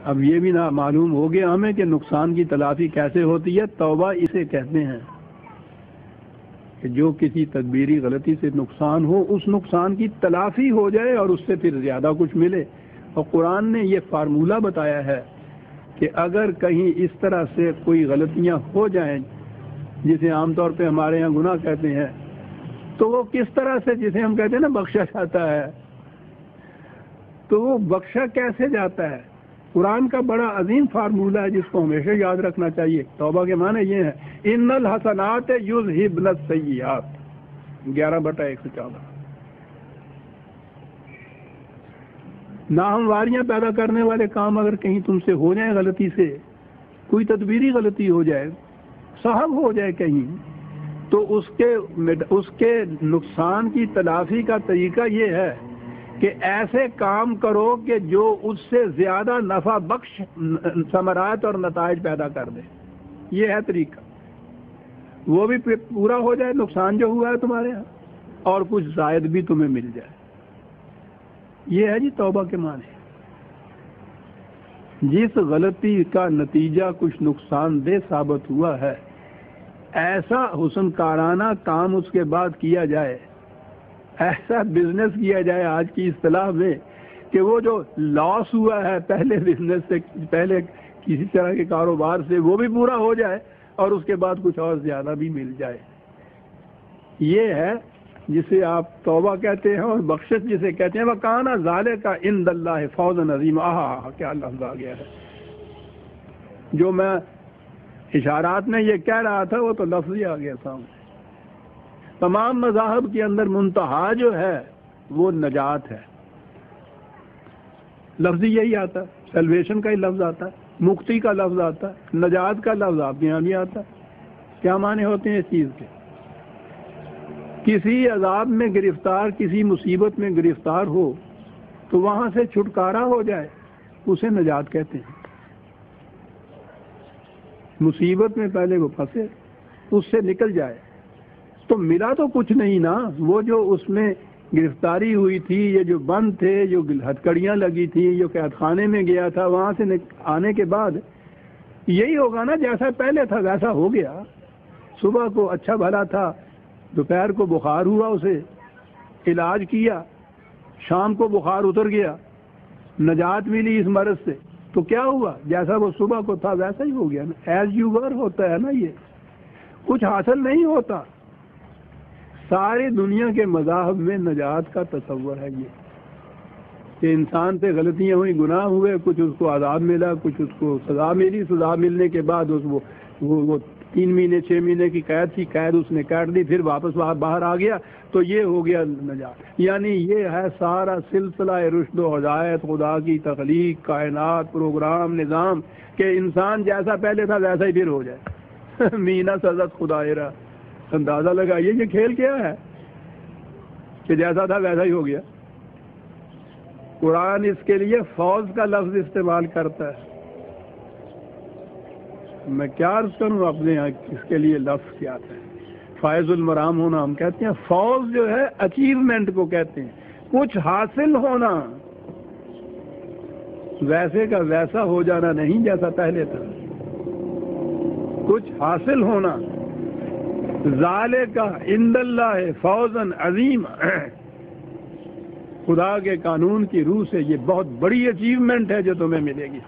اب یہ بھی نہ معلوم ہو گیا ہمیں کہ نقصان کی تلافی کیسے ہوتی ہے۔ توبہ اسے کہتے ہیں کہ جو کسی تدبیری غلطی سے نقصان ہو، اس نقصان کی تلافی ہو جائے اور اس سے پھر زیادہ کچھ ملے۔ اور قرآن نے یہ فارمولہ بتایا ہے کہ اگر کہیں اس طرح سے کوئی غلطیاں ہو جائیں جسے عام طور پہ ہمارے ہاں گناہ کہتے ہیں، تو وہ کس طرح سے، جسے ہم کہتے ہیں نا بخشا جاتا ہے، تو وہ بخشا کیسے جاتا ہے؟ قرآن کا بڑا عظیم فارمولہ ہے جس کو ہمیشہ یاد رکھنا چاہیے۔ توبہ کے معنی یہ ہے ان الحسنات یذھبن السیئات، 11/114۔ ناہمواریاں پیدا کرنے والے کام اگر کہیں تم سے ہو جائیں غلطی سے، کوئی تدبیری غلطی ہو جائے، صاحب ہو جائے کہیں، تو اس کے نقصان کی تلافی کا طریقہ یہ ہے کہ ایسے کام کرو کہ جو اس سے زیادہ نفع بخش ثمرات اور نتائج پیدا کر دے۔ یہ ہے طریقہ، وہ بھی پورا ہو جائے نقصان جو ہوا ہے تمہارے ہاں، اور کچھ زائد بھی تمہیں مل جائے۔ یہ ہے جی توبہ کے معنی۔ جس غلطی کا نتیجہ کچھ نقصان دہ ثابت ہوا ہے، ایسا حسن کارانہ کام اس کے بعد کیا جائے، ایسا بزنس کیا جائے آج کی اصطلاح میں کہ وہ جو لاس ہوا ہے پہلے بزنس سے، پہلے کسی طرح کے کاروبار سے، وہ بھی پورا ہو جائے اور اس کے بعد کچھ اور زیادہ بھی مل جائے۔ یہ ہے جسے آپ توبہ کہتے ہیں، اور بخشش جسے کہتے ہیں۔ وَكَانَ ذَلِكَ عِندَ اللَّهِ فَوْزًا عَظِيمًا۔ آہا کیا لفظ آ گیا ہے! جو میں اشارات میں یہ کہہ رہا تھا وہ تو لفظ ہی آ گیا سامنے۔ تمام مذاہب کے اندر منتہا جو ہے وہ نجات ہے، لفظ یہی آتا ہے، سیلویشن کا ہی لفظ آتا ہے، مکتی کا لفظ آتا ہے، نجات کا لفظ آپ کے یہاں بھی آتا ہے۔ کیا معنی ہوتے ہیں اس چیز کے؟ کسی عذاب میں گرفتار، کسی مصیبت میں گرفتار ہو تو وہاں سے چھٹکارا ہو جائے، اسے نجات کہتے ہیں۔ مصیبت میں پہلے وہ پھنسے، اس سے نکل جائے تو ملا تو کچھ نہیں نا، وہ جو اس میں گرفتاری ہوئی تھی، یہ جو بند تھے، جو ہتھکڑیاں لگی تھیں، جو قید خانے میں گیا تھا، وہاں سے آنے کے بعد یہی ہوگا نا جیسا پہلے تھا ویسا ہو گیا۔ صبح کو اچھا بھلا تھا، دوپہر کو بخار ہوا، اسے علاج کیا، شام کو بخار اتر گیا، نجات ملی اس مرض سے، تو کیا ہوا؟ جیسا وہ صبح کو تھا ویسا ہی ہو گیا نا۔ ایز یو ور ہوتا ہے نا، یہ کچھ حاصل نہیں ہوتا۔ ساری دنیا کے مذاہب میں نجات کا تصور ہے یہ کہ انسان سے غلطیاں ہوئی، گناہ ہوئے، کچھ اس کو عذاب ملا، کچھ اس کو سزا ملی، سزا ملنے کے بعد وہ 3 مہینے 6 مہینے کی قید تھی، قید اس نے کاٹ دی، پھر واپس باہر آ گیا، تو یہ ہو گیا نجات۔ یعنی یہ ہے سارا سلسلہ رشد و ہدایت، خدا کی تخلیق، کائنات، پروگرام، نظام، کہ انسان جیسا پہلے تھا ویسا ہی پھر ہو جائے۔ مینا سزت خدائرہ، اندازہ لگائیے یہ کھیل کیا ہے کہ جیسا تھا ویسا ہی ہو گیا۔ قرآن اس کے لیے فوز کا لفظ استعمال کرتا ہے۔ میں کیا عرض کروں اپنے یہاں اس کے لیے لفظ کیا ہے؟ فائز المرام ہونا ہم کہتے ہیں، فوز جو ہے اچیومنٹ کو کہتے ہیں، کچھ حاصل ہونا، ویسے کا ویسا ہو جانا نہیں جیسا پہلے تھا، کچھ حاصل ہونا۔ ذالک عند اللہ فوزا عظیما، خدا کے قانون کی روح سے یہ بہت بڑی اچیومنٹ ہے جو تمہیں ملے گی۔